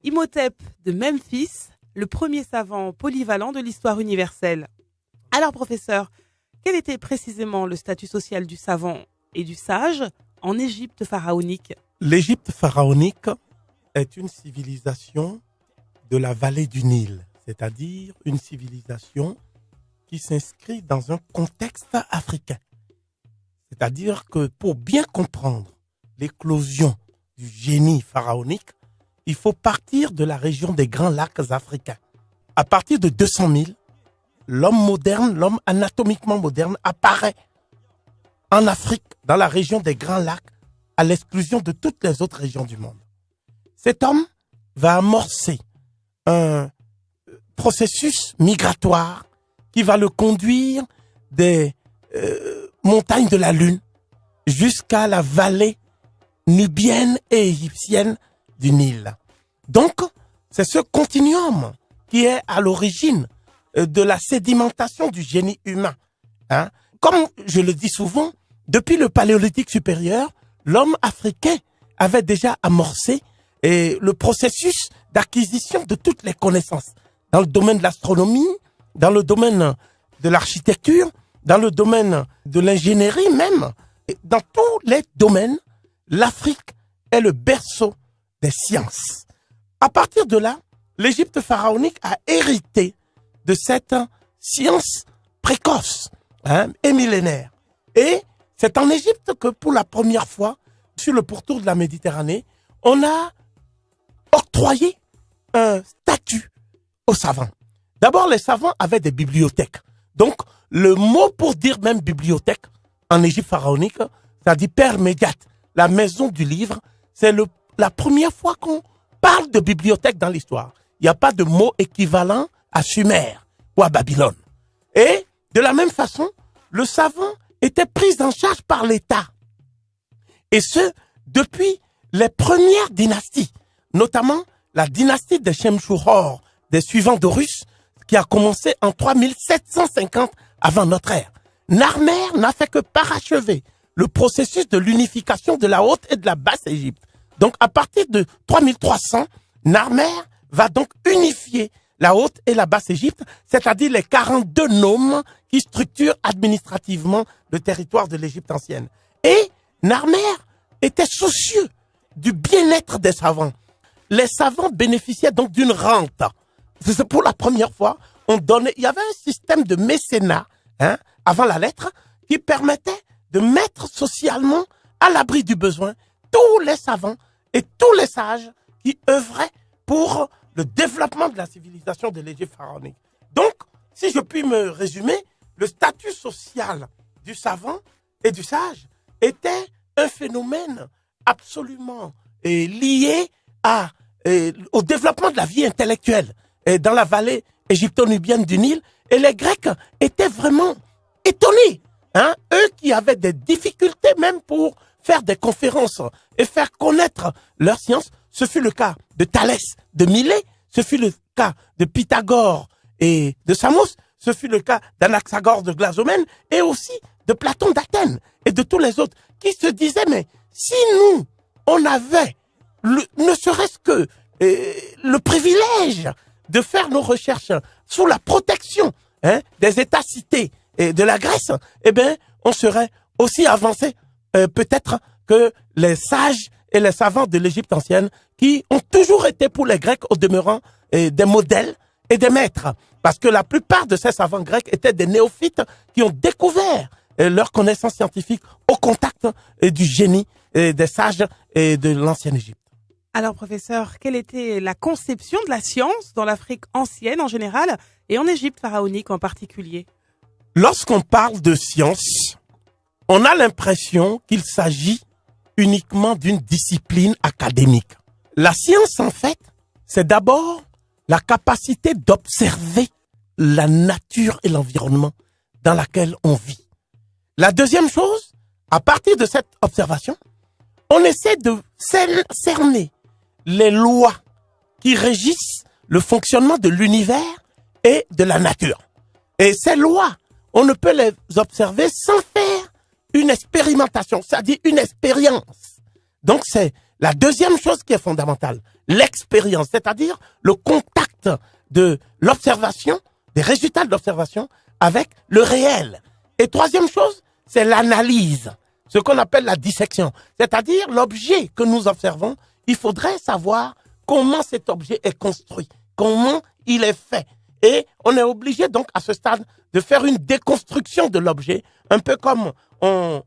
Imhotep de Memphis, le premier savant polyvalent de l'histoire universelle. Alors professeur, quel était précisément le statut social du savant et du sage en Égypte pharaonique? L'Égypte pharaonique est une civilisation de la vallée du Nil, c'est-à-dire une civilisation qui s'inscrit dans un contexte africain. C'est-à-dire que pour bien comprendre l'éclosion du génie pharaonique, il faut partir de la région des Grands Lacs africains. À partir de 200 000, l'homme moderne, l'homme anatomiquement moderne apparaît en Afrique, dans la région des Grands Lacs, à l'exclusion de toutes les autres régions du monde. Cet homme va amorcer un processus migratoire qui va le conduire des montagnes de la Lune jusqu'à la vallée nubienne et égyptienne du Nil. Donc, c'est ce continuum qui est à l'origine de la sédimentation du génie humain. Comme je le dis souvent, depuis le Paléolithique supérieur, l'homme africain avait déjà amorcé le processus d'acquisition de toutes les connaissances dans le domaine de l'astronomie, dans le domaine de l'architecture, dans le domaine de l'ingénierie même. Dans tous les domaines, l'Afrique est le berceau des sciences. À partir de là, l'Égypte pharaonique a hérité de cette science précoce et millénaire. Et c'est en Égypte que pour la première fois, sur le pourtour de la Méditerranée, on a octroyé un statut aux savants. D'abord, les savants avaient des bibliothèques. Donc, le mot pour dire même bibliothèque en Égypte pharaonique, ça dit père médiate, la maison du livre. C'est la première fois qu'on parle de bibliothèque dans l'histoire. Il n'y a pas de mot équivalent à Sumer ou à Babylone. Et de la même façon, le savant était pris en charge par l'État. Et ce, depuis les premières dynasties, notamment la dynastie des Chemchour, des suivants d'Horus, qui a commencé en 3750 avant notre ère. Narmer n'a fait que parachever le processus de l'unification de la Haute et de la Basse Égypte. Donc à partir de 3300, Narmer va donc unifier la Haute et la Basse Égypte, c'est-à-dire les 42 nomes qui structurent administrativement le territoire de l'Égypte ancienne. Et Narmer était soucieux du bien-être des savants. Les savants bénéficiaient donc d'une rente. C'est pour la première fois, il y avait un système de mécénat, avant la lettre, qui permettait de mettre socialement à l'abri du besoin tous les savants et tous les sages qui œuvraient pour le développement de la civilisation de l'Égypte pharaonique. Donc, si je puis me résumer, le statut social du savant et du sage était un phénomène absolument lié au développement de la vie intellectuelle dans la vallée égypto-nubienne du Nil. Et les Grecs étaient vraiment étonnés. Eux qui avaient des difficultés même pour faire des conférences et faire connaître leur science. Ce fut le cas de Thalès, de Milet, ce fut le cas de Pythagore et de Samos, ce fut le cas d'Anaxagore de Glazomène et aussi de Platon d'Athènes et de tous les autres qui se disaient, mais si nous, on avait ne serait-ce que le privilège de faire nos recherches sous la protection des États-cités et de la Grèce, eh bien, on serait aussi avancé peut-être que les sages et les savants de l'Égypte ancienne qui ont toujours été pour les Grecs au demeurant des modèles et des maîtres. Parce que la plupart de ces savants grecs étaient des néophytes qui ont découvert leurs connaissances scientifiques au contact du génie des sages et de l'ancienne Égypte. Alors professeur, quelle était la conception de la science dans l'Afrique ancienne en général et en Égypte pharaonique en particulier? Lorsqu'on parle de science, on a l'impression qu'il s'agit uniquement d'une discipline académique. La science, en fait, c'est d'abord la capacité d'observer la nature et l'environnement dans laquelle on vit. La deuxième chose, à partir de cette observation, on essaie de cerner les lois qui régissent le fonctionnement de l'univers et de la nature. Et ces lois, on ne peut les observer sans faire une expérimentation, c'est-à-dire une expérience. Donc c'est La deuxième chose qui est fondamentale, l'expérience, c'est-à-dire le contact de l'observation, des résultats de l'observation avec le réel. Et troisième chose, c'est l'analyse, ce qu'on appelle la dissection, c'est-à-dire l'objet que nous observons, il faudrait savoir comment cet objet est construit, comment il est fait. Et on est obligé donc à ce stade de faire une déconstruction de l'objet, un peu comme on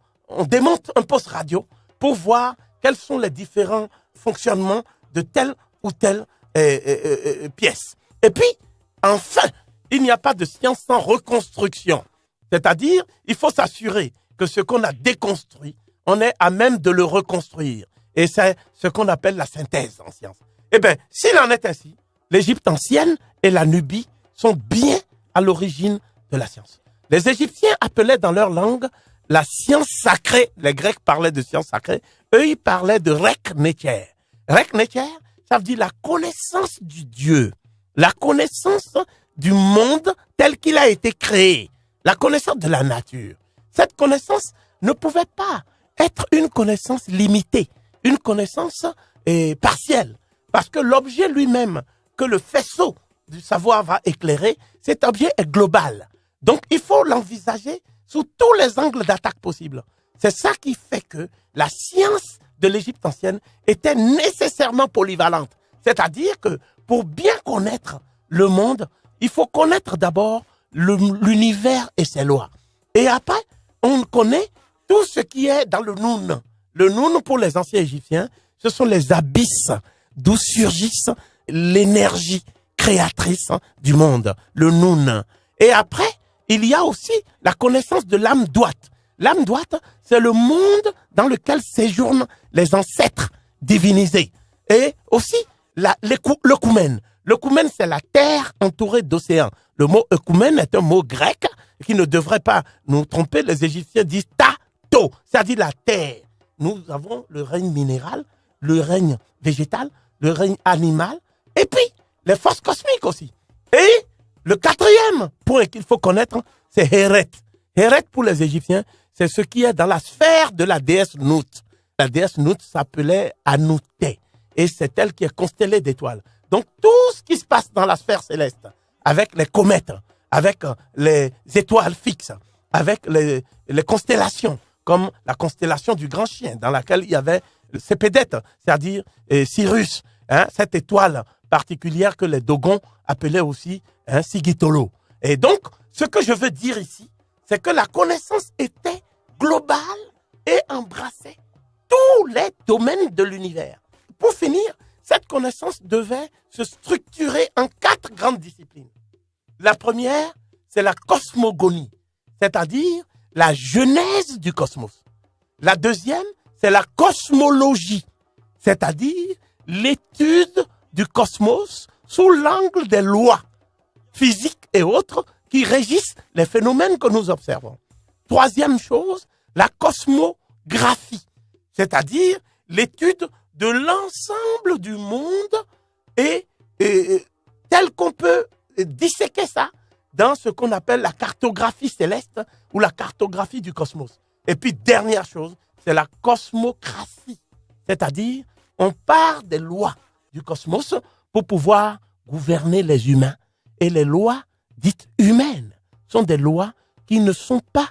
démonte un poste radio pour voir quels sont les différents fonctionnements de telle ou telle pièce. Et puis, enfin, il n'y a pas de science sans reconstruction. C'est-à-dire, il faut s'assurer que ce qu'on a déconstruit, on est à même de le reconstruire. Et c'est ce qu'on appelle la synthèse en science. Eh bien, s'il en est ainsi, l'Égypte ancienne et la Nubie sont bien à l'origine de la science. Les Égyptiens appelaient dans leur langue la science sacrée. Les Grecs parlaient de science sacrée. Eux, ils parlaient de Rek Necher. Rek Necher, ça veut dire la connaissance du Dieu, la connaissance du monde tel qu'il a été créé, la connaissance de la nature. Cette connaissance ne pouvait pas être une connaissance limitée, une connaissance partielle, parce que l'objet lui-même que le faisceau du savoir va éclairer, cet objet est global. Donc, il faut l'envisager sous tous les angles d'attaque possibles. C'est ça qui fait que la science de l'Égypte ancienne était nécessairement polyvalente. C'est-à-dire que pour bien connaître le monde, il faut connaître d'abord l'univers et ses lois. Et après, on connaît tout ce qui est dans le Noun. Le Noun, pour les anciens Égyptiens, ce sont les abysses d'où surgissent l'énergie créatrice du monde, le Noun. Et après, il y a aussi la connaissance de l'âme droite. L'âme droite, c'est le monde dans lequel séjournent les ancêtres divinisés. Et aussi le Koumen. Le Koumen, c'est la terre entourée d'océans. Le mot Koumen est un mot grec qui ne devrait pas nous tromper. Les Égyptiens disent ta-to, c'est-à-dire la terre. Nous avons le règne minéral, le règne végétal, le règne animal, et puis les forces cosmiques aussi. Et le quatrième point qu'il faut connaître, c'est Héret. Héret pour les Égyptiens, c'est ce qui est dans la sphère de la déesse Nout. La déesse Nout s'appelait Anouté, et c'est elle qui est constellée d'étoiles. Donc tout ce qui se passe dans la sphère céleste, avec les comètes, avec les étoiles fixes, avec les constellations, comme la constellation du Grand Chien, dans laquelle il y avait Sépédét, c'est-à-dire Cyrus, cette étoile particulière que les Dogons appelaient aussi Sigitolo. Et donc, ce que je veux dire ici, c'est que la connaissance était globale et embrassait tous les domaines de l'univers. Pour finir, cette connaissance devait se structurer en 4 grandes disciplines. La première, c'est la cosmogonie, c'est-à-dire la genèse du cosmos. La deuxième, c'est la cosmologie, c'est-à-dire l'étude du cosmos sous l'angle des lois physiques et autres qui régissent les phénomènes que nous observons. Troisième chose, la cosmographie, c'est-à-dire l'étude de l'ensemble du monde et tel qu'on peut disséquer ça dans ce qu'on appelle la cartographie céleste ou la cartographie du cosmos. Et puis, dernière chose, c'est la cosmocratie, c'est-à-dire on part des lois du cosmos pour pouvoir gouverner les humains. Et les lois dites humaines sont des lois qui ne sont pas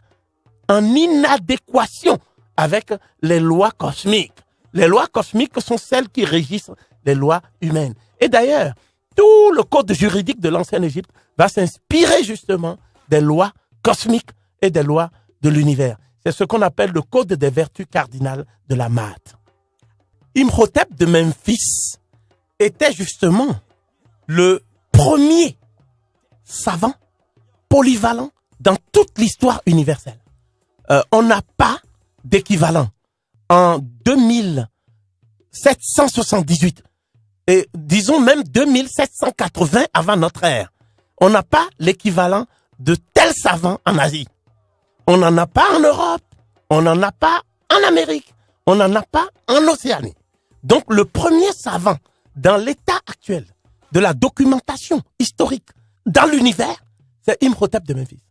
en inadéquation avec les lois cosmiques. Les lois cosmiques sont celles qui régissent les lois humaines. Et d'ailleurs, tout le code juridique de l'ancienne Égypte va s'inspirer justement des lois cosmiques et des lois de l'univers. C'est ce qu'on appelle le code des vertus cardinales de la Maat. Imhotep de Memphis était justement le premier savant polyvalent dans toute l'histoire universelle. On n'a pas d'équivalent. En 2778, et disons même 2780 avant notre ère, on n'a pas l'équivalent de tel savant en Asie. On n'en a pas en Europe, on n'en a pas en Amérique, on n'en a pas en Océanie. Donc le premier savant dans l'état actuel de la documentation historique dans l'univers, c'est Imhotep de Memphis.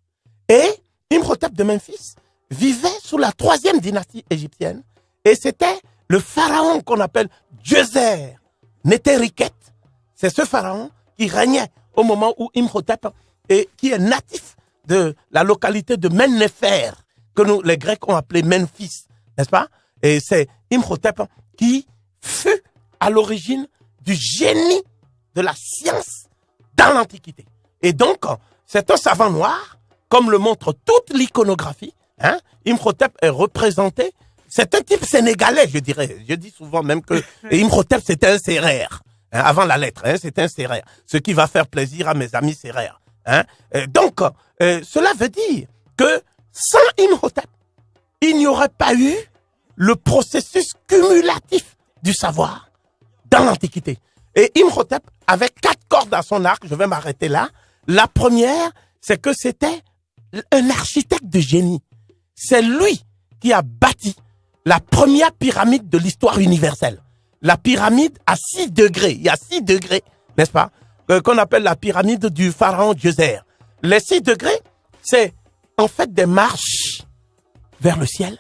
Et Imhotep de Memphis vivait sous la 3e dynastie égyptienne et c'était le pharaon qu'on appelle Djeser Neteriket, c'est ce pharaon qui régnait au moment où Imhotep, et qui est natif de la localité de Mennefer, que nous, les Grecs, ont appelé Memphis, n'est-ce pas? Et c'est Imhotep qui fut à l'origine du génie de la science dans l'Antiquité. Et donc, c'est un savant noir, comme le montre toute l'iconographie. Hein? Imhotep est représenté. C'est un type sénégalais, je dirais. Je dis souvent même que Imhotep, c'était un sérère. Hein, avant la lettre, hein, c'était un sérère. Ce qui va faire plaisir à mes amis sérères. Hein? Donc, cela veut dire que sans Imhotep, il n'y aurait pas eu le processus cumulatif du savoir dans l'Antiquité. Et Imhotep avait 4 cordes à son arc, je vais m'arrêter là. La première, c'est que c'était un architecte de génie. C'est lui qui a bâti la première pyramide de l'histoire universelle. La pyramide à 6 degrés. Il y a 6 degrés, n'est-ce pas, qu'on appelle la pyramide du pharaon Djeser. Les 6 degrés, c'est en fait des marches vers le ciel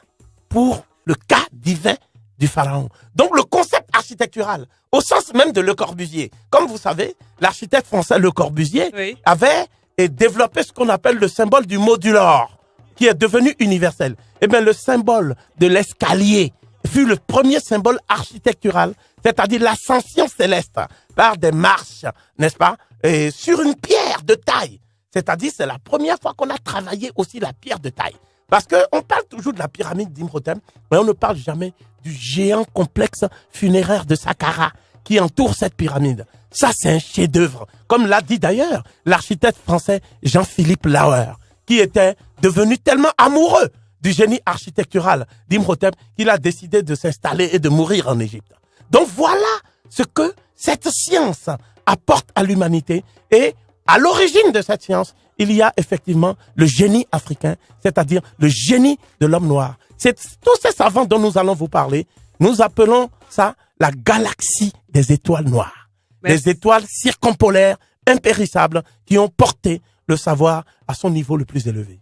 pour le cas divin du pharaon. Donc le concept architectural, au sens même de Le Corbusier. Comme vous savez, l'architecte français Le Corbusier avait développé ce qu'on appelle le symbole du modular, qui est devenu universel. Eh bien, le symbole de l'escalier fut le premier symbole architectural, c'est-à-dire l'ascension céleste par des marches, n'est-ce pas, et sur une pierre de taille. C'est-à-dire, c'est la première fois qu'on a travaillé aussi la pierre de taille. Parce qu'on parle toujours de la pyramide d'Imhotep, mais on ne parle jamais du géant complexe funéraire de Saqqara qui entoure cette pyramide. Ça, c'est un chef-d'œuvre. Comme l'a dit d'ailleurs l'architecte français Jean-Philippe Lauer, qui était devenu tellement amoureux du génie architectural d'Imhotep qu'il a décidé de s'installer et de mourir en Égypte. Donc voilà ce que cette science apporte à l'humanité. Et à l'origine de cette science, il y a effectivement le génie africain, c'est-à-dire le génie de l'homme noir. C'est tous ces savants dont nous allons vous parler. Nous appelons ça la galaxie des étoiles noires. Merci. Des étoiles circumpolaires, impérissables, qui ont porté le savoir à son niveau le plus élevé.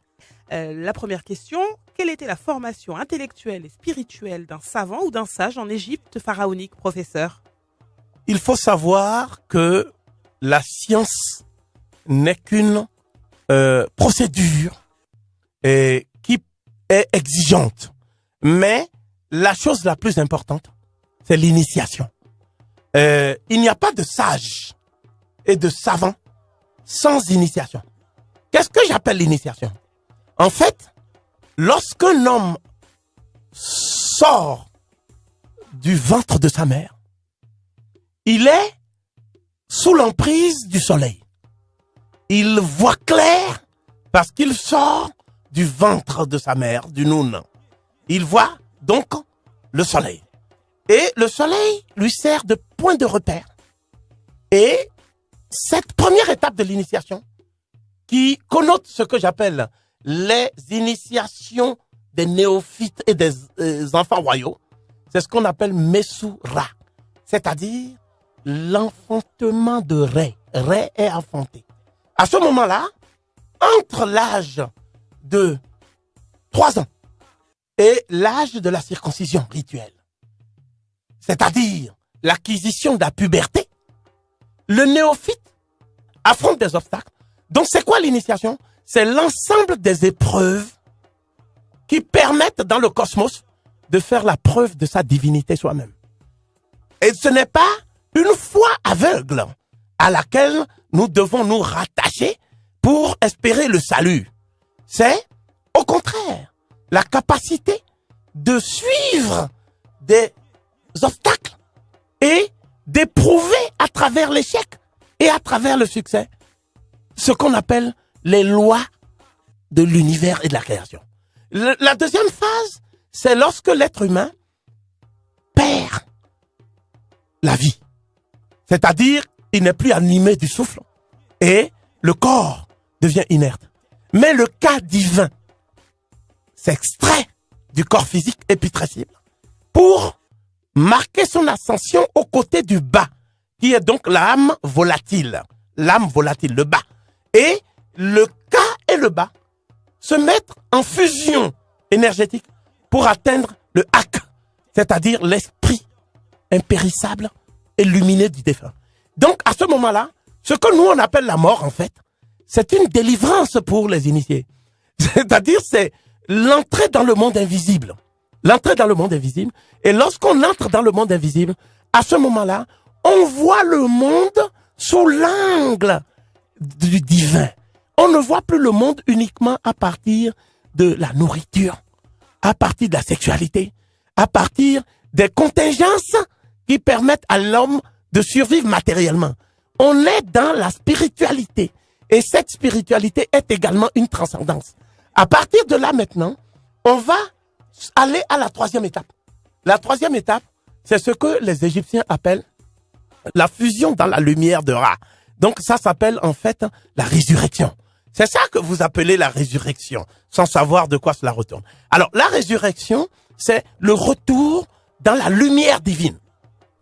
La première question, quelle était la formation intellectuelle et spirituelle d'un savant ou d'un sage en Égypte pharaonique, professeur? Il faut savoir que la science n'est qu'une procédure qui est exigeante. Mais la chose la plus importante, c'est l'initiation. Il n'y a pas de sage et de savant sans initiation. Qu'est-ce que j'appelle l'initiation? En fait, lorsqu'un homme sort du ventre de sa mère, il est sous l'emprise du soleil. Il voit clair parce qu'il sort du ventre de sa mère, du Noun. Il voit donc le soleil. Et le soleil lui sert de point de repère. Et cette première étape de l'initiation, qui connote ce que j'appelle les initiations des néophytes et des enfants royaux, c'est ce qu'on appelle Messoura, c'est-à-dire l'enfantement de Ré. Ré est enfanté. À ce moment-là, entre l'âge de 3 ans et l'âge de la circoncision rituelle, c'est-à-dire l'acquisition de la puberté, le néophyte affronte des obstacles. Donc c'est quoi l'initiation? C'est l'ensemble des épreuves qui permettent dans le cosmos de faire la preuve de sa divinité soi-même. Et ce n'est pas une foi aveugle à laquelle nous devons nous rattacher pour espérer le salut. C'est, au contraire, la capacité de suivre des obstacles et d'éprouver à travers l'échec et à travers le succès ce qu'on appelle les lois de l'univers et de la création. La deuxième phase, c'est lorsque l'être humain perd la vie. C'est-à-dire, il n'est plus animé du souffle et le corps devient inerte. Mais le cas divin s'extrait du corps physique éputrescible pour marquer son ascension aux côtés du bas, qui est donc l'âme volatile, le bas. Et le cas et le bas se mettent en fusion énergétique pour atteindre le hak, c'est-à-dire l'esprit impérissable et lumineux du défunt. Donc, à ce moment-là, ce que nous, on appelle la mort, en fait, c'est une délivrance pour les initiés. C'est-à-dire, c'est l'entrée dans le monde invisible. L'entrée dans le monde invisible. Et lorsqu'on entre dans le monde invisible, à ce moment-là, on voit le monde sous l'angle du divin. On ne voit plus le monde uniquement à partir de la nourriture, à partir de la sexualité, à partir des contingences qui permettent à l'homme de survivre matériellement. On est dans la spiritualité. Et cette spiritualité est également une transcendance. À partir de là maintenant, on va aller à la troisième étape. La troisième étape, c'est ce que les Égyptiens appellent la fusion dans la lumière de Ra. Donc ça s'appelle en fait la résurrection. C'est ça que vous appelez la résurrection, sans savoir de quoi cela retourne. Alors la résurrection, c'est le retour dans la lumière divine.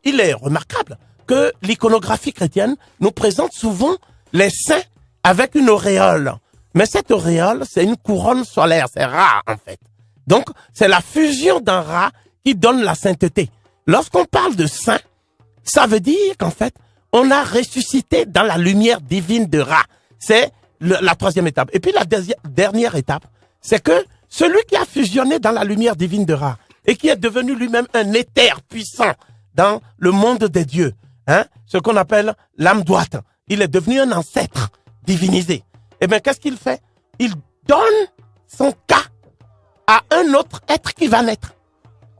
Il est remarquable que l'iconographie chrétienne nous présente souvent les saints avec une auréole. Mais cette auréole, c'est une couronne solaire, c'est Ra en fait. Donc c'est la fusion d'un Ra qui donne la sainteté. Lorsqu'on parle de saint, ça veut dire qu'en fait, on a ressuscité dans la lumière divine de Ra. C'est la troisième étape. Et puis la dernière étape, c'est que celui qui a fusionné dans la lumière divine de Ra et qui est devenu lui-même un éther puissant dans le monde des dieux, ce qu'on appelle l'âme droite, il est devenu un ancêtre divinisé. Eh bien, qu'est-ce qu'il fait? Il donne son cas à un autre être qui va naître.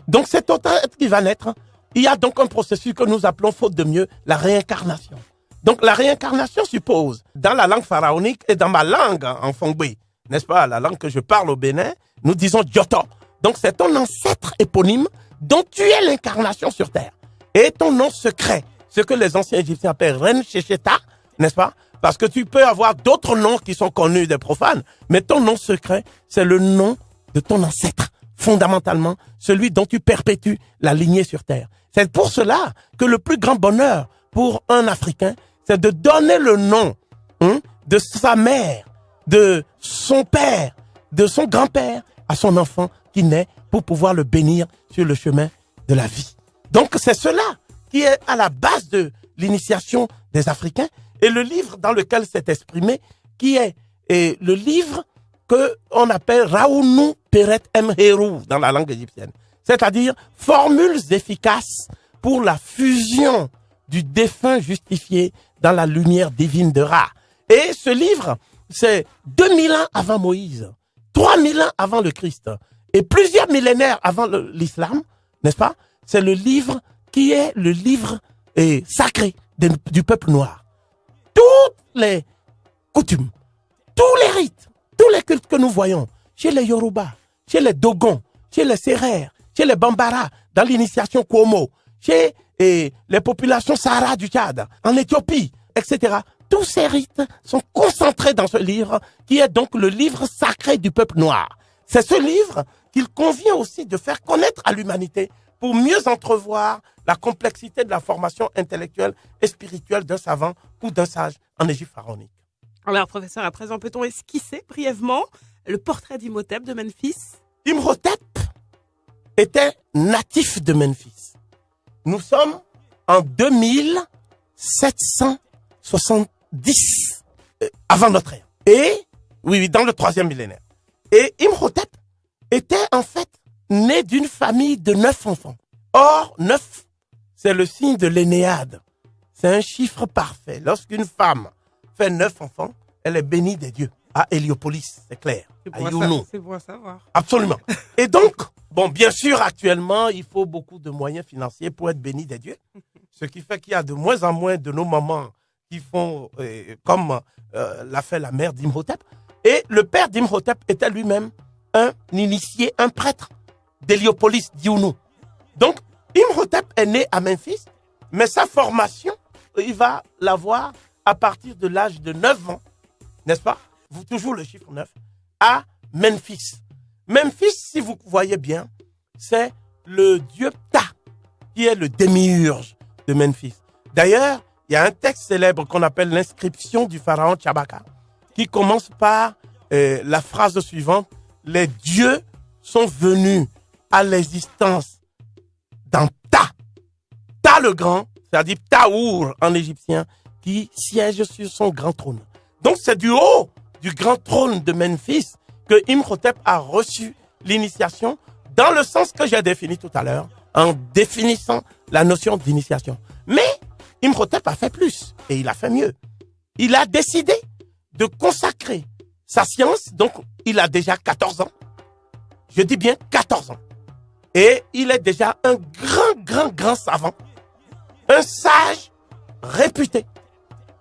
Donc cet autre être qui va naître, il y a donc un processus que nous appelons, faute de mieux, la réincarnation. Donc la réincarnation suppose, dans la langue pharaonique et dans ma langue en Fongbe, n'est-ce pas, la langue que je parle au Bénin, nous disons Djoto. Donc c'est ton ancêtre éponyme dont tu es l'incarnation sur terre. Et ton nom secret, ce que les anciens Égyptiens appellent Ren Shesheta, n'est-ce pas? Parce que tu peux avoir d'autres noms qui sont connus des profanes, mais ton nom secret, c'est le nom de ton ancêtre, fondamentalement, celui dont tu perpétues la lignée sur terre. C'est pour cela que le plus grand bonheur pour un Africain, c'est de donner le nom de sa mère, de son père, de son grand-père à son enfant qui naît pour pouvoir le bénir sur le chemin de la vie. Donc c'est cela qui est à la base de l'initiation des Africains et le livre dans lequel c'est exprimé qui est le livre que on appelle Raounu Peret Mherou dans la langue égyptienne. C'est-à-dire formules efficaces pour la fusion du défunt justifié dans la lumière divine de Ra. Et ce livre, c'est 2000 ans avant Moïse, 3000 ans avant le Christ et plusieurs millénaires avant l'islam, n'est-ce pas? C'est le livre qui est le livre sacré du peuple noir. Toutes les coutumes, tous les rites, tous les cultes que nous voyons chez les Yoruba, chez les Dogons, chez les Sérères, chez les Bambara, dans l'initiation Kouomo, chez les populations Sahara du Tchad, en Éthiopie, etc. Tous ces rites sont concentrés dans ce livre qui est donc le livre sacré du peuple noir. C'est ce livre qu'il convient aussi de faire connaître à l'humanité pour mieux entrevoir la complexité de la formation intellectuelle et spirituelle d'un savant ou d'un sage en Égypte pharaonique. Alors, professeur, à présent, peut-on esquisser brièvement le portrait d'Imhotep de Memphis? Imhotep était natif de Memphis. Nous sommes en 2770 avant notre ère. Et, oui, dans le 3e millénaire. Et Imhotep était en fait né d'une famille de 9 enfants. Or, 9, c'est le signe de l'énéade. C'est un chiffre parfait. Lorsqu'une femme fait 9 enfants, elle est bénie des dieux. À Héliopolis, c'est clair. C'est bon à savoir. Absolument. Et donc, bon, bien sûr, actuellement, il faut beaucoup de moyens financiers pour être béni des dieux. Ce qui fait qu'il y a de moins en moins de nos mamans qui font comme l'a fait la mère d'Imhotep. Et le père d'Imhotep était lui-même un initié, un prêtre d'Héliopolis, Diounou. Donc, Imhotep est né à Memphis, mais sa formation, il va l'avoir à partir de l'âge de 9 ans, n'est-ce pas? Vous toujours le chiffre 9, à Memphis. Memphis, si vous voyez bien, c'est le dieu Ptah, qui est le démiurge de Memphis. D'ailleurs, il y a un texte célèbre qu'on appelle l'inscription du pharaon Tchabaka, qui commence par la phrase suivante: les dieux sont venus à l'existence dans Ptah. Ptah le grand, c'est-à-dire Ptahur en égyptien, qui siège sur son grand trône. Donc c'est du haut du grand trône de Memphis que Imhotep a reçu l'initiation dans le sens que j'ai défini tout à l'heure, en définissant la notion d'initiation. Mais Imhotep a fait plus et il a fait mieux. Il a décidé de consacrer sa science, donc il a déjà 14 ans. Je dis bien 14 ans. Et il est déjà un grand savant, un sage réputé.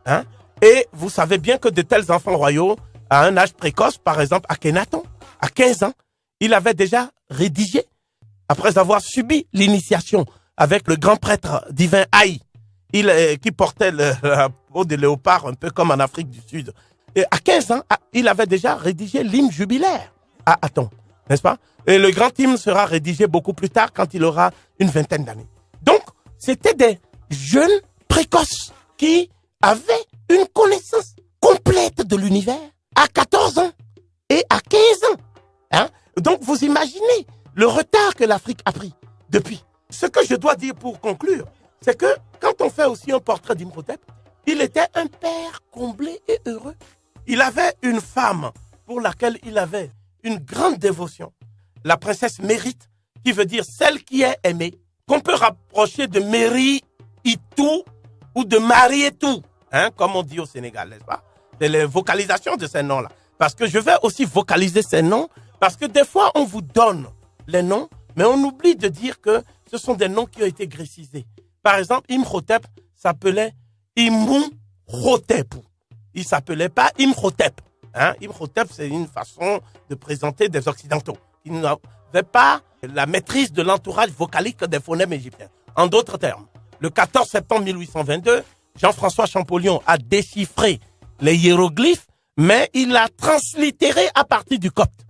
Hein? Et vous savez bien que de tels enfants royaux, à un âge précoce, par exemple Akhenaton, à 15 ans, il avait déjà rédigé, après avoir subi l'initiation avec le grand prêtre divin Haï, qui portait la peau de léopard, un peu comme en Afrique du Sud. Et à 15 ans, il avait déjà rédigé l'hymne jubilaire à Aton, n'est-ce pas? Et le grand hymne sera rédigé beaucoup plus tard quand il aura une vingtaine d'années. Donc, c'était des jeunes précoces qui avaient une connaissance complète de l'univers à 14 ans et à 15 ans. Hein? Donc, vous imaginez le retard que l'Afrique a pris depuis. Ce que je dois dire pour conclure, c'est que quand on fait aussi un portrait d'Imhotep, il était un père comblé et heureux. Il avait une femme pour laquelle il avait une grande dévotion, la princesse Mérite, qui veut dire celle qui est aimée, qu'on peut rapprocher de Méri Itou ou de Marie Etou, hein, comme on dit au Sénégal, n'est-ce pas? C'est les vocalisations de ces noms-là. Parce que je vais aussi vocaliser ces noms, parce que des fois, on vous donne les noms, mais on oublie de dire que ce sont des noms qui ont été grécisés. Par exemple, Imhotep s'appelait Imhotep. Il s'appelait pas Imhotep. Hein? Imhotep, c'est une façon de présenter des Occidentaux. Ils n'avaient pas la maîtrise de l'entourage vocalique des phonèmes égyptiens. En d'autres termes, le 14 septembre 1822, Jean-François Champollion a déchiffré les hiéroglyphes, mais il l'a translittéré à partir du copte.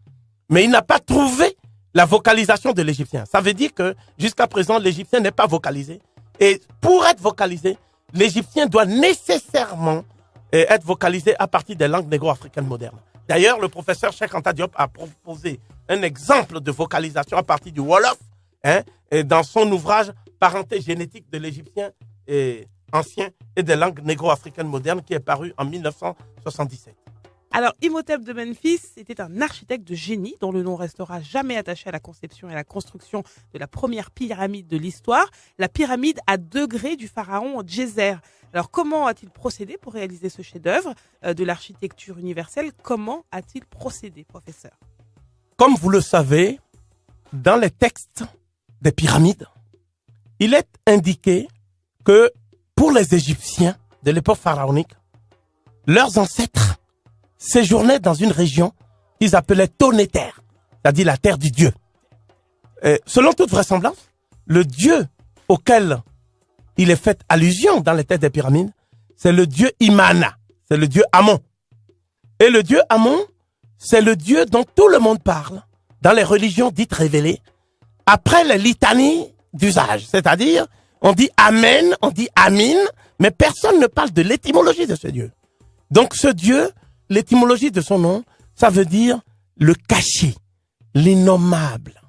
Mais il n'a pas trouvé la vocalisation de l'égyptien. Ça veut dire que jusqu'à présent, l'égyptien n'est pas vocalisé. Et pour être vocalisé, l'égyptien doit nécessairement être vocalisé à partir des langues négro-africaines modernes. D'ailleurs, le professeur Cheikh Anta Diop a proposé un exemple de vocalisation à partir du Wolof, hein, et dans son ouvrage Parenté génétique de l'égyptien ancien et des langues négro-africaines modernes qui est paru en 1977. Alors, Imhotep de Memphis était un architecte de génie dont le nom restera jamais attaché à la conception et à la construction de la première pyramide de l'histoire, la pyramide à 2 degrés du pharaon Djéser. Alors, comment a-t-il procédé pour réaliser ce chef-d'œuvre de l'architecture universelle? Comment a-t-il procédé, professeur? Comme vous le savez, dans les textes des pyramides, il est indiqué que pour les Égyptiens de l'époque pharaonique, leurs ancêtres séjournaient dans une région qu'ils appelaient Tonéter, c'est-à-dire la terre du Dieu. Et selon toute vraisemblance, le Dieu auquel il est fait allusion dans les textes des pyramides, c'est le Dieu Imana, c'est le Dieu Amon. Et le Dieu Amon, c'est le Dieu dont tout le monde parle dans les religions dites révélées, après les litanies d'usage, c'est-à-dire on dit Amen, on dit Amin, mais personne ne parle de l'étymologie de ce Dieu. Donc ce Dieu, l'étymologie de son nom, ça veut dire le caché, l'innommable,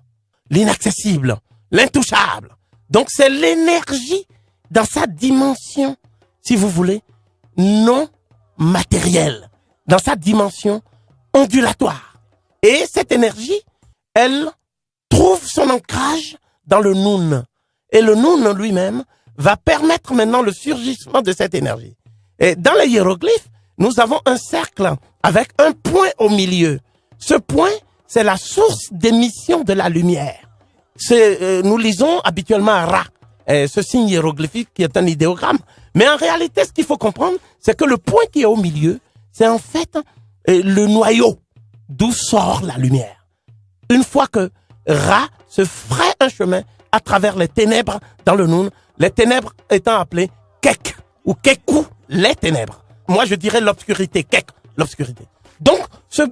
l'inaccessible, l'intouchable. Donc c'est l'énergie dans sa dimension, si vous voulez, non matérielle, dans sa dimension ondulatoire. Et cette énergie, elle trouve son ancrage dans le Noun. Et le Noun lui-même va permettre maintenant le surgissement de cette énergie. Et dans les hiéroglyphes, nous avons un cercle avec un point au milieu. Ce point, c'est la source d'émission de la lumière. Nous lisons habituellement Ra, ce signe hiéroglyphique qui est un idéogramme. Mais en réalité, ce qu'il faut comprendre, c'est que le point qui est au milieu, c'est en fait le noyau d'où sort la lumière. Une fois que Ra se ferait un chemin à travers les ténèbres dans le Noun, les ténèbres étant appelées Kek ou Kekou, les ténèbres. Moi, je dirais l'obscurité, Kek, l'obscurité. Donc, ce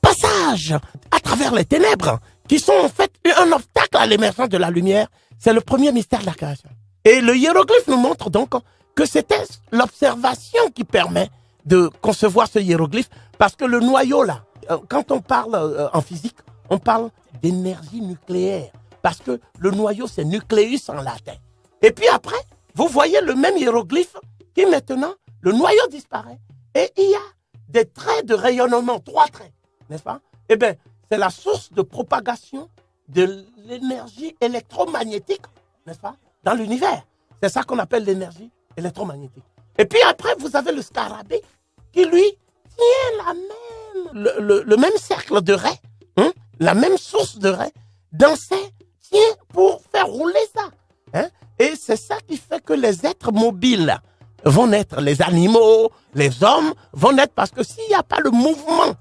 passage à travers les ténèbres, qui sont en fait un obstacle à l'émergence de la lumière, c'est le premier mystère de la création. Et le hiéroglyphe nous montre donc que c'était l'observation qui permet de concevoir ce hiéroglyphe, parce que le noyau là, quand on parle en physique, on parle d'énergie nucléaire. parce que le noyau, c'est nucléus en latin. Et puis après, vous voyez le même hiéroglyphe qui maintenant, le noyau disparaît. Et il y a des traits de rayonnement, 3 traits, n'est-ce pas? Eh bien, c'est la source de propagation de l'énergie électromagnétique, n'est-ce pas, dans l'univers. C'est ça qu'on appelle l'énergie électromagnétique. Et puis après, vous avez le scarabée qui, lui, tient le même cercle de raies, la même source de raies, dans ses tiens pour faire rouler ça. Et c'est ça qui fait que les êtres mobiles vont naître, les animaux, les hommes vont naître, parce que s'il n'y a pas le mouvement,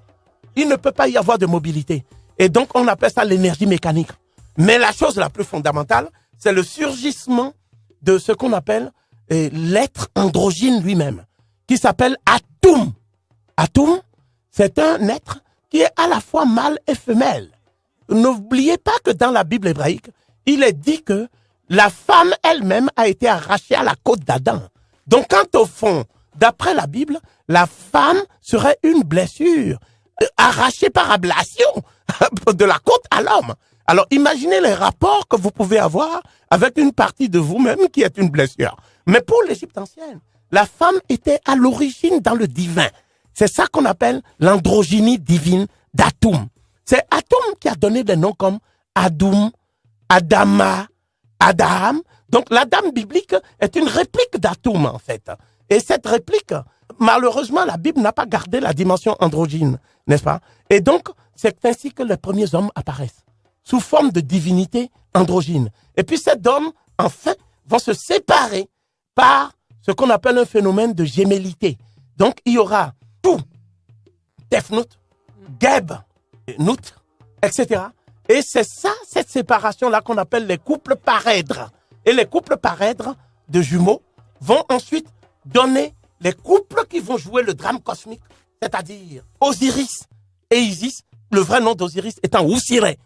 il ne peut pas y avoir de mobilité. Et donc, on appelle ça l'énergie mécanique. Mais la chose la plus fondamentale, c'est le surgissement de ce qu'on appelle l'être androgyne lui-même, qui s'appelle Atum. Atum, c'est un être qui est à la fois mâle et femelle. N'oubliez pas que dans la Bible hébraïque, il est dit que la femme elle-même a été arrachée à la côte d'Adam. Donc, quand au fond, d'après la Bible, la femme serait une blessure arrachée par ablation de la côte à l'homme. Alors, imaginez les rapports que vous pouvez avoir avec une partie de vous-même qui est une blessure. Mais pour l'Égypte ancienne, la femme était à l'origine dans le divin. C'est ça qu'on appelle l'androgynie divine d'Atum. C'est Atum qui a donné des noms comme Adum, Adama, Adam. Donc, l'Adam biblique est une réplique d'Atum, en fait. Et cette réplique, malheureusement, la Bible n'a pas gardé la dimension androgyne, n'est-ce pas? Et donc, c'est ainsi que les premiers hommes apparaissent, sous forme de divinité androgyne. Et puis, ces hommes, enfin, vont se séparer par ce qu'on appelle un phénomène de gémellité. Donc, il y aura tout, Tefnout, Geb, Nout, etc. Et c'est ça, cette séparation-là qu'on appelle les couples parèdres. Et les couples parèdres de jumeaux vont ensuite donner les couples qui vont jouer le drame cosmique, c'est-à-dire Osiris et Isis, le vrai nom d'Osiris étant Oussiré.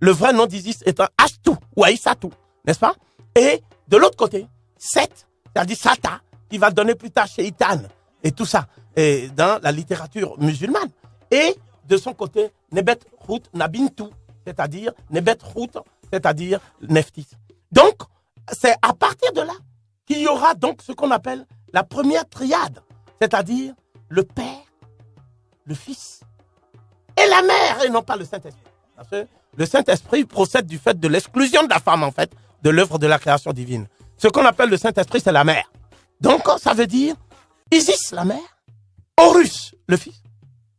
Le vrai nom d'Isis étant Ashtou ou Aïssatou, n'est-ce pas? Et de l'autre côté, Seth, c'est-à-dire Sata, qui va donner plus tard Shaitan et tout ça, et dans la littérature musulmane. Et de son côté, Nebet Hout Nabintou, c'est-à-dire Nebet Hout, c'est-à-dire Nephthys. Donc, c'est à partir de là qu'il y aura donc ce qu'on appelle la première triade, c'est-à-dire le Père, le Fils et la Mère, et non pas le Saint-Esprit. Parce que le Saint-Esprit procède du fait de l'exclusion de la femme, en fait, de l'œuvre de la création divine. Ce qu'on appelle le Saint-Esprit, c'est la Mère. Donc, ça veut dire Isis, la Mère, Horus, le Fils,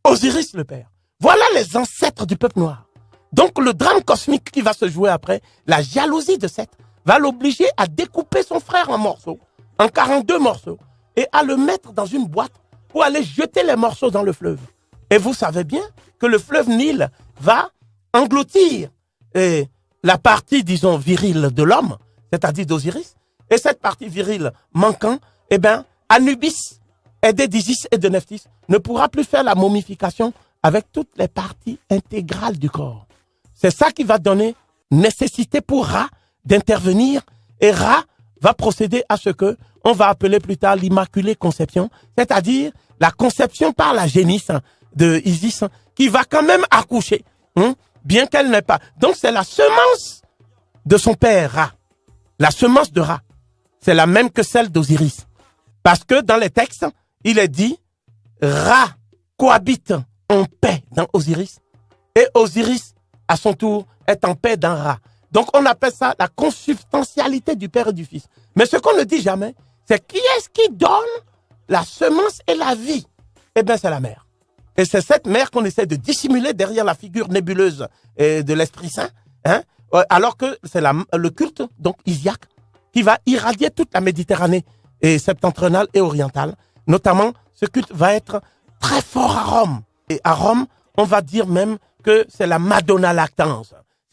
Osiris, le Père. Voilà les ancêtres du peuple noir. Donc, le drame cosmique qui va se jouer après, la jalousie de Seth, va l'obliger à découper son frère en morceaux, en 42 morceaux, et à le mettre dans une boîte pour aller jeter les morceaux dans le fleuve. Et vous savez bien que le fleuve Nil va engloutir la partie, disons, virile de l'homme, c'est-à-dire d'Osiris, et cette partie virile manquant, eh bien, Anubis, aidé d'Isis et de Nephthys, ne pourra plus faire la momification avec toutes les parties intégrales du corps. C'est ça qui va donner nécessité pour Ra d'intervenir, et Ra va procéder à ce que on va appeler plus tard l'Immaculée Conception, c'est-à-dire la conception par la génisse de Isis, qui va quand même accoucher, bien qu'elle n'ait pas. Donc c'est la semence de son père Ra. La semence de Ra, c'est la même que celle d'Osiris. Parce que dans les textes, il est dit, Ra cohabite en paix dans Osiris, et Osiris, à son tour, est en paix dans Ra. Donc on appelle ça la consubstantialité du Père et du Fils. Mais ce qu'on ne dit jamais, c'est qui est-ce qui donne la semence et la vie? Eh bien, c'est la mère. Et c'est cette mère qu'on essaie de dissimuler derrière la figure nébuleuse de l'Esprit Saint, alors que c'est le culte, donc Isiaque, qui va irradier toute la Méditerranée septentrionale et orientale. Notamment, ce culte va être très fort à Rome. Et à Rome, on va dire même que c'est la Madonna lactans,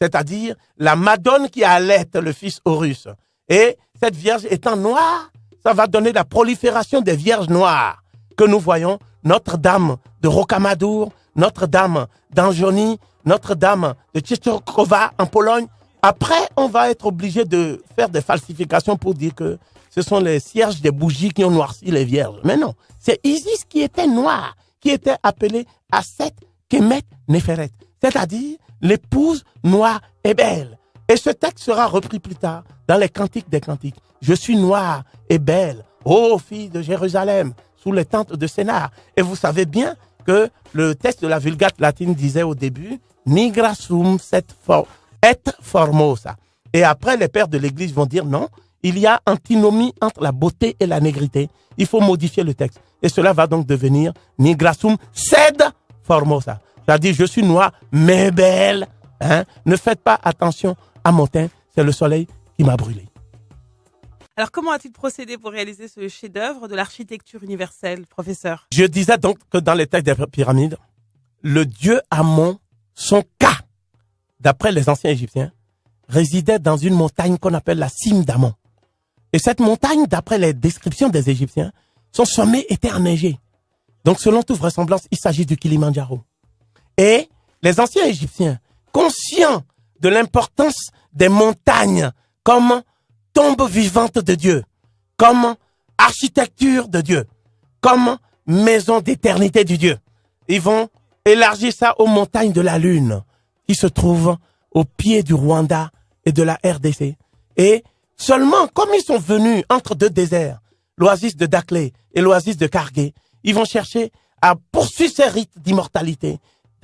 c'est-à-dire la Madone qui allait le fils Horus. Et cette vierge étant noire, ça va donner la prolifération des vierges noires que nous voyons, Notre-Dame de Rocamadour, Notre-Dame d'Anjoni, Notre-Dame de Częstochowa en Pologne. Après, on va être obligé de faire des falsifications pour dire que ce sont les cierges des bougies qui ont noirci les vierges. Mais non, c'est Isis qui était noire, qui était appelée Aset Kemet Népheret, c'est-à-dire l'épouse noire et belle. Et ce texte sera repris plus tard dans les Cantiques des Cantiques. Je suis noire et belle, ô fille de Jérusalem, sous les tentes de Sénar. Et vous savez bien que le texte de la Vulgate latine disait au début, nigra sum et formosa. Et après, les pères de l'Église vont dire non, il y a antinomie entre la beauté et la négrité. Il faut modifier le texte. Et cela va donc devenir nigra sum sed formosa. C'est-à-dire, je suis noire, mais belle. Hein? Ne faites pas attention à mon teint, c'est le soleil qui m'a brûlé. Alors, comment a-t-il procédé pour réaliser ce chef-d'œuvre de l'architecture universelle, professeur? Je disais donc que dans les textes des pyramides, le dieu Amon, son cas, d'après les anciens Égyptiens, résidait dans une montagne qu'on appelle la cime d'Amon. Et cette montagne, d'après les descriptions des Égyptiens, son sommet était enneigé. Donc, selon toute vraisemblance, il s'agit du Kilimandjaro. Et les anciens Égyptiens, conscients de l'importance des montagnes comme tombe vivante de Dieu, comme architecture de Dieu, comme maison d'éternité du Dieu, ils vont élargir ça aux montagnes de la Lune, qui se trouvent au pied du Rwanda et de la RDC. Et seulement, comme ils sont venus entre deux déserts, l'oasis de Daklé et l'oasis de Kargué, ils vont chercher à poursuivre ces rites d'immortalité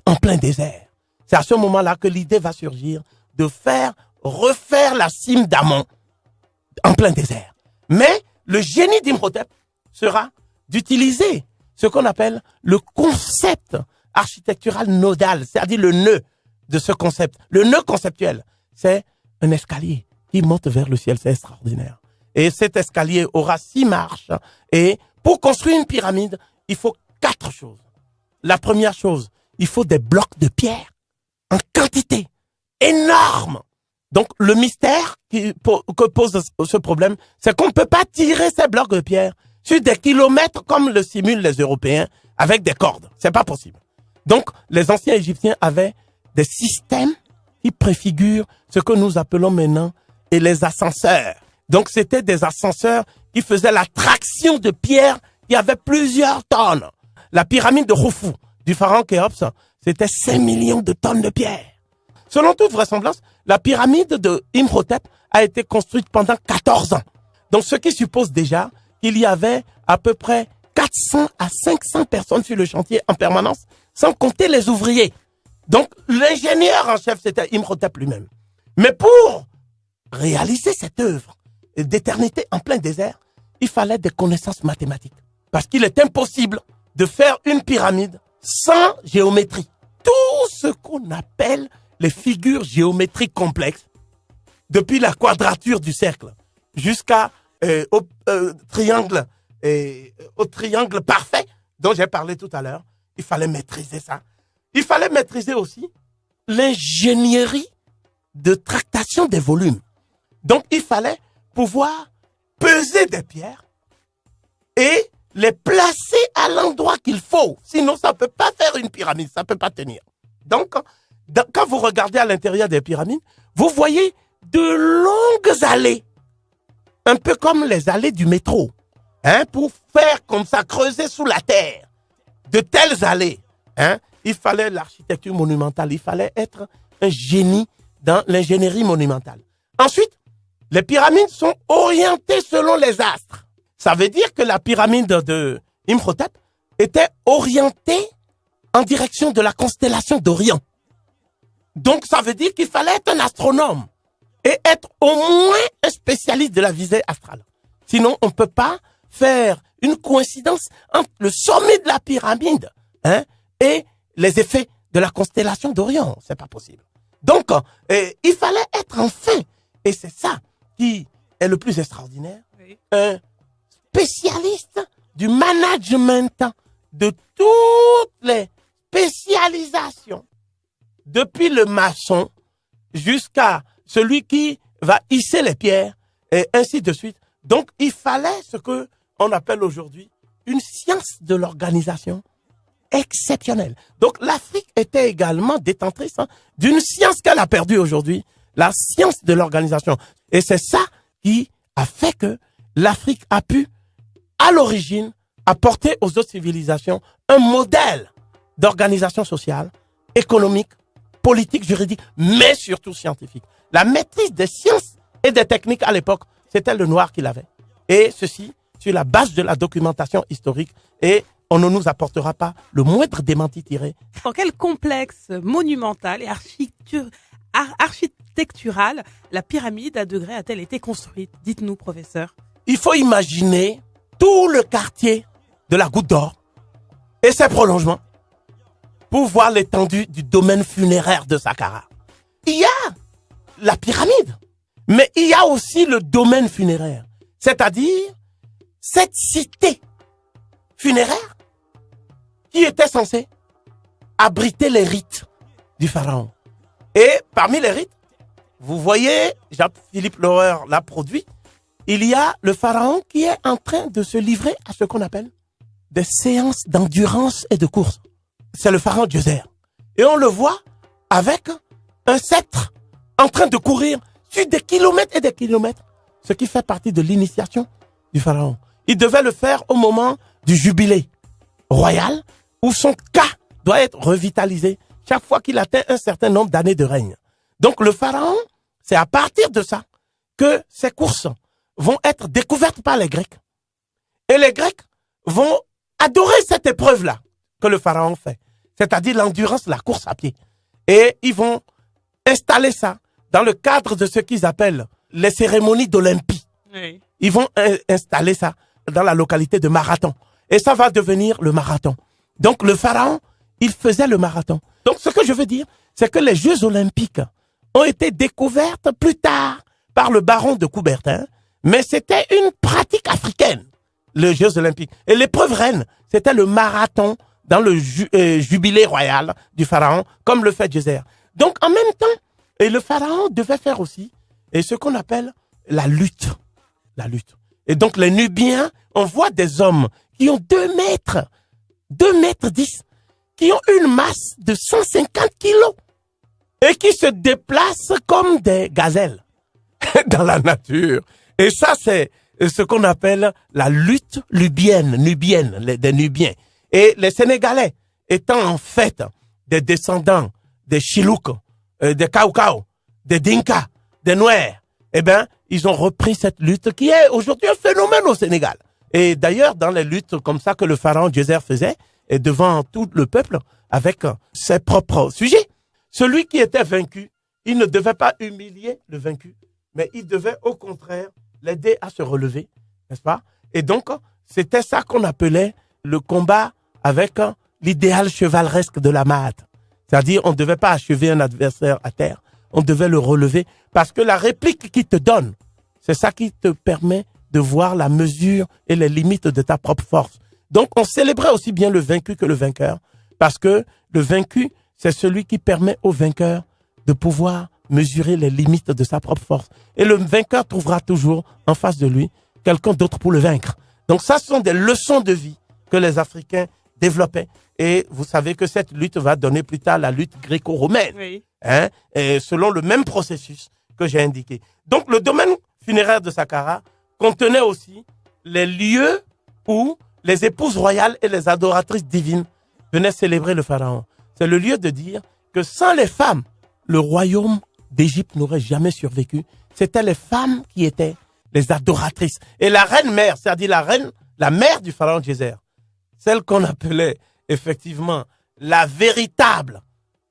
en plein désert. C'est à ce moment-là que l'idée va surgir de refaire la cime d'Amon en plein désert. Mais le génie d'Imhotep sera d'utiliser ce qu'on appelle le concept architectural nodal, c'est-à-dire le nœud de ce concept. Le nœud conceptuel, c'est un escalier qui monte vers le ciel, c'est extraordinaire. Et cet escalier aura 6 marches. Et pour construire une pyramide, il faut 4 choses. La première chose, il faut des blocs de pierre en quantité énorme. Donc, le mystère que pose ce problème, c'est qu'on ne peut pas tirer ces blocs de pierre sur des kilomètres comme le simulent les Européens avec des cordes. C'est pas possible. Donc, les anciens Égyptiens avaient des systèmes qui préfigurent ce que nous appelons maintenant et les ascenseurs. Donc, c'était des ascenseurs qui faisaient la traction de pierre qui avait plusieurs tonnes. La pyramide de Khufu du pharaon Khéops, c'était 5 millions de tonnes de pierre. Selon toute vraisemblance, la pyramide de Imhotep a été construite pendant 14 ans. Donc, ce qui suppose déjà qu'il y avait à peu près 400 à 500 personnes sur le chantier en permanence, sans compter les ouvriers. Donc, l'ingénieur en chef, c'était Imhotep lui-même. Mais pour réaliser cette œuvre d'éternité en plein désert, il fallait des connaissances mathématiques. Parce qu'il est impossible de faire une pyramide sans géométrie. Tout ce qu'on appelle les figures géométriques complexes, depuis la quadrature du cercle jusqu'à au triangle parfait dont j'ai parlé tout à l'heure, il fallait maîtriser ça. Il fallait maîtriser aussi l'ingénierie de tractation des volumes. Donc, il fallait pouvoir peser des pierres et les placer à l'endroit qu'il faut. Sinon, ça ne peut pas faire une pyramide, ça ne peut pas tenir. Donc, quand vous regardez à l'intérieur des pyramides, vous voyez de longues allées, un peu comme les allées du métro, hein, pour faire comme ça, creuser sous la terre, de telles allées. Hein, il fallait l'architecture monumentale, il fallait être un génie dans l'ingénierie monumentale. Ensuite, les pyramides sont orientées selon les astres. Ça veut dire que la pyramide de Imhotep était orientée en direction de la constellation d'Orion. Donc, ça veut dire qu'il fallait être un astronome et être au moins un spécialiste de la visée astrale. Sinon, on ne peut pas faire une coïncidence entre le sommet de la pyramide, hein, et les effets de la constellation d'Orion. C'est pas possible. Donc, il fallait être enfin, et c'est ça qui est le plus extraordinaire, oui, un spécialiste du management de toutes les spécialisations, depuis le maçon jusqu'à celui qui va hisser les pierres, et ainsi de suite. Donc, il fallait ce que on appelle aujourd'hui une science de l'organisation exceptionnelle. Donc, l'Afrique était également détentrice d'une science qu'elle a perdue aujourd'hui, la science de l'organisation. Et c'est ça qui a fait que l'Afrique a pu, à l'origine, apporter aux autres civilisations un modèle d'organisation sociale, économique politique, juridique, mais surtout scientifique. La maîtrise des sciences et des techniques à l'époque, c'était le noir qui l'avait. Et ceci sur la base de la documentation historique, et on ne nous apportera pas le moindre démenti tiré. Dans quel complexe monumental et architectural la pyramide à degrés a-t-elle été construite? Dites-nous, professeur. Il faut imaginer tout le quartier de la Goutte d'Or et ses prolongements pour voir l'étendue du domaine funéraire de Saqqara. Il y a la pyramide, mais il y a aussi le domaine funéraire, c'est-à-dire cette cité funéraire qui était censée abriter les rites du pharaon. Et parmi les rites, vous voyez, Jacques-Philippe Lauer l'a produit, il y a le pharaon qui est en train de se livrer à ce qu'on appelle des séances d'endurance et de course. C'est le pharaon Djoser. Et on le voit avec un sceptre en train de courir sur des kilomètres et des kilomètres, ce qui fait partie de l'initiation du pharaon. Il devait le faire au moment du jubilé royal où son cas doit être revitalisé chaque fois qu'il atteint un certain nombre d'années de règne. Donc le pharaon, c'est à partir de ça que ces courses vont être découvertes par les Grecs. Et les Grecs vont adorer cette épreuve-là que le pharaon fait, c'est-à-dire l'endurance, la course à pied. Et ils vont installer ça dans le cadre de ce qu'ils appellent les cérémonies d'Olympie. Oui. Ils vont installer ça dans la localité de Marathon. Et ça va devenir le marathon. Donc le pharaon, il faisait le marathon. Donc ce que je veux dire, c'est que les Jeux olympiques ont été découvertes plus tard par le baron de Coubertin, mais c'était une pratique africaine, les Jeux olympiques. Et l'épreuve reine, c'était le marathon dans le jubilé royal du pharaon, comme le fait Djoser. Donc en même temps, et le pharaon devait faire aussi ce qu'on appelle la lutte. La lutte. Et donc les Nubiens, on voit des hommes qui ont 2 mètres 10, qui ont une masse de 150 kilos et qui se déplacent comme des gazelles dans la nature. Et ça, c'est ce qu'on appelle la lutte nubienne, des Nubiens. Et les Sénégalais, étant en fait des descendants des Chilouks, des Kaukau, des Dinka, des Nouers, eh ben, ils ont repris cette lutte qui est aujourd'hui un phénomène au Sénégal. Et d'ailleurs, dans les luttes comme ça que le pharaon Djoser faisait, et devant tout le peuple, avec ses propres sujets, celui qui était vaincu, il ne devait pas humilier le vaincu, mais il devait au contraire l'aider à se relever, n'est-ce pas? Et donc, c'était ça qu'on appelait le combat avec l'idéal chevaleresque de la Mahat. C'est-à-dire, on ne devait pas achever un adversaire à terre, on devait le relever, parce que la réplique qu'il te donne, c'est ça qui te permet de voir la mesure et les limites de ta propre force. Donc, on célébrait aussi bien le vaincu que le vainqueur, parce que le vaincu, c'est celui qui permet au vainqueur de pouvoir mesurer les limites de sa propre force. Et le vainqueur trouvera toujours en face de lui quelqu'un d'autre pour le vaincre. Donc, ça, ce sont des leçons de vie que les Africains développaient. Et vous savez que cette lutte va donner plus tard la lutte gréco-romaine, Oui. et selon le même processus que j'ai indiqué. Donc, le domaine funéraire de Saqqara contenait aussi les lieux où les épouses royales et les adoratrices divines venaient célébrer le pharaon. C'est le lieu de dire que sans les femmes, le royaume d'Égypte n'aurait jamais survécu. C'était les femmes qui étaient les adoratrices. Et la reine mère, c'est-à-dire la mère du pharaon Djoser, celle qu'on appelait effectivement la véritable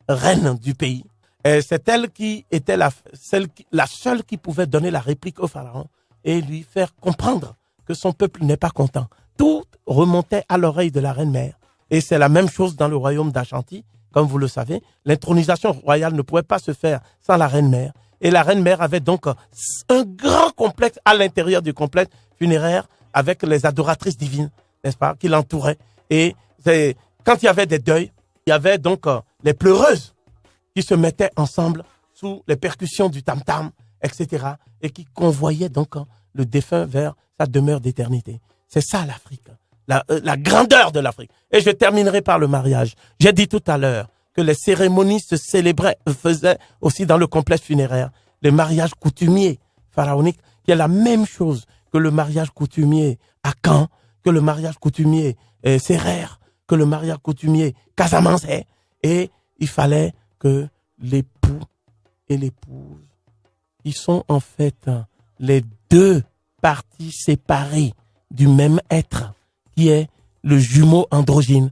reine du pays, c'est elle qui était la seule qui pouvait donner la réplique au pharaon et lui faire comprendre que son peuple n'est pas content. Tout remontait à l'oreille de la reine mère. Et c'est la même chose dans le royaume d'Ashanti. Comme vous le savez, l'intronisation royale ne pouvait pas se faire sans la reine mère. Et la reine mère avait donc un grand complexe à l'intérieur du complexe funéraire avec les adoratrices divines, n'est-ce pas, qui l'entouraient. Et quand il y avait des deuils, il y avait donc les pleureuses qui se mettaient ensemble sous les percussions du tam-tam, etc. et qui convoyaient donc le défunt vers sa demeure d'éternité. C'est ça l'Afrique, la grandeur de l'Afrique. Et je terminerai par le mariage. J'ai dit tout à l'heure que les cérémonies se faisaient aussi dans le complexe funéraire. Les mariages coutumiers pharaoniques, qui est la même chose que le mariage coutumier à Caen, que le mariage coutumier Sérère, que le mariage coutumier Casamance. Et il fallait que l'époux et l'épouse, qui sont en fait les deux parties séparées du même être, qui est le jumeau androgyne,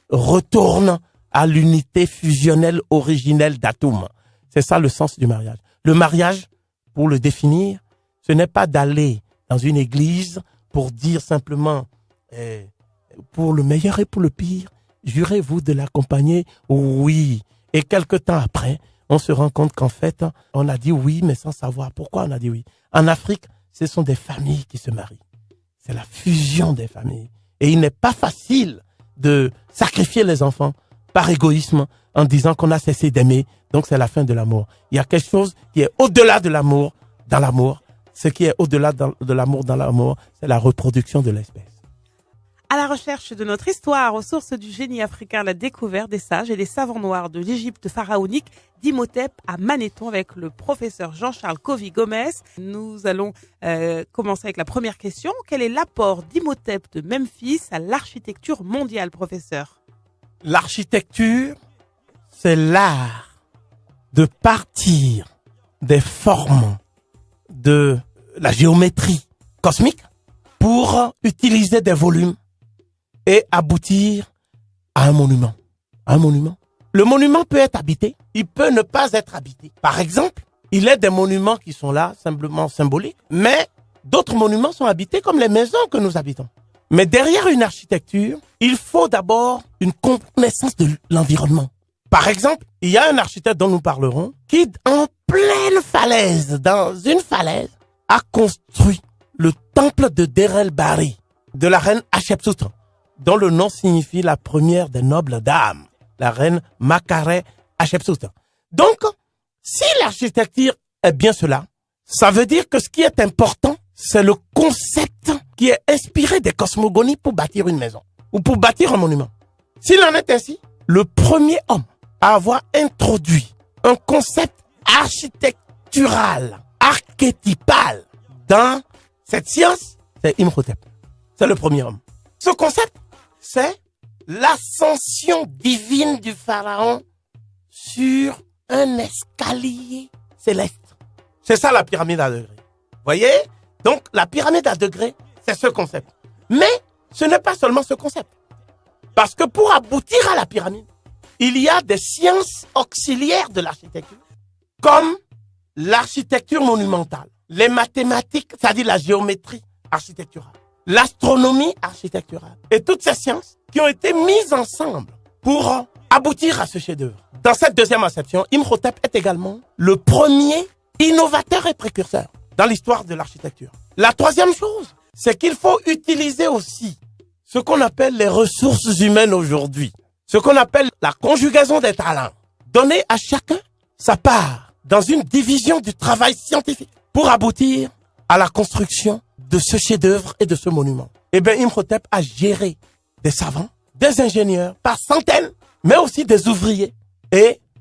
retournent à l'unité fusionnelle originelle d'atomes. C'est ça le sens du mariage. Le mariage, pour le définir, ce n'est pas d'aller dans une église pour dire simplement pour le meilleur et pour le pire, jurez-vous de l'accompagner? Oui. Et quelque temps après, on se rend compte qu'en fait, on a dit oui, mais sans savoir pourquoi on a dit oui. En Afrique, ce sont des familles qui se marient. C'est la fusion des familles. Et il n'est pas facile de sacrifier les enfants par égoïsme en disant qu'on a cessé d'aimer, donc c'est la fin de l'amour. Il y a quelque chose qui est au-delà de l'amour dans l'amour. Ce qui est au-delà de l'amour dans l'amour, c'est la reproduction de l'espèce. À la recherche de notre histoire, aux sources du génie africain, la découverte des sages et des savants noirs de l'Égypte pharaonique d'Imhotep à Manéthon avec le professeur Jean-Charles Covy-Gomez. Nous allons commencer avec la première question. Quel est l'apport d'Imhotep de Memphis à l'architecture mondiale, professeur? L'architecture, c'est l'art de partir des formes de la géométrie cosmique pour utiliser des volumes et aboutir à un monument. Un monument. Le monument peut être habité, il peut ne pas être habité. Par exemple, il y a des monuments qui sont là, simplement symboliques, mais d'autres monuments sont habités comme les maisons que nous habitons. Mais derrière une architecture, il faut d'abord une connaissance de l'environnement. Par exemple, il y a un architecte dont nous parlerons qui, en pleine falaise, dans une falaise, a construit le temple de Der el-Bahri, de la reine Hatshepsut, dont le nom signifie la première des nobles dames, la reine Makare Hatshepsut. Donc, si l'architecture est bien cela, ça veut dire que ce qui est important, c'est le concept qui est inspiré des cosmogonies pour bâtir une maison ou pour bâtir un monument. S'il en est ainsi, le premier homme à avoir introduit un concept architectural, archétypal dans cette science, c'est Imhotep. C'est le premier homme. Ce concept, c'est l'ascension divine du pharaon sur un escalier céleste. C'est ça la pyramide à degrés. Voyez? Donc, la pyramide à degrés, c'est ce concept. Mais ce n'est pas seulement ce concept. Parce que pour aboutir à la pyramide, il y a des sciences auxiliaires de l'architecture, comme l'architecture monumentale, les mathématiques, c'est-à-dire la géométrie architecturale, l'astronomie architecturale, et toutes ces sciences qui ont été mises ensemble pour aboutir à ce chef-d'œuvre. Dans cette deuxième acception, Imhotep est également le premier innovateur et précurseur dans l'histoire de l'architecture. La troisième chose, c'est qu'il faut utiliser aussi ce qu'on appelle les ressources humaines aujourd'hui, ce qu'on appelle la conjugaison des talents. Donner à chacun sa part dans une division du travail scientifique pour aboutir à la construction de ce chef-d'œuvre et de ce monument. Eh bien, Imhotep a géré des savants, des ingénieurs par centaines, mais aussi des ouvriers et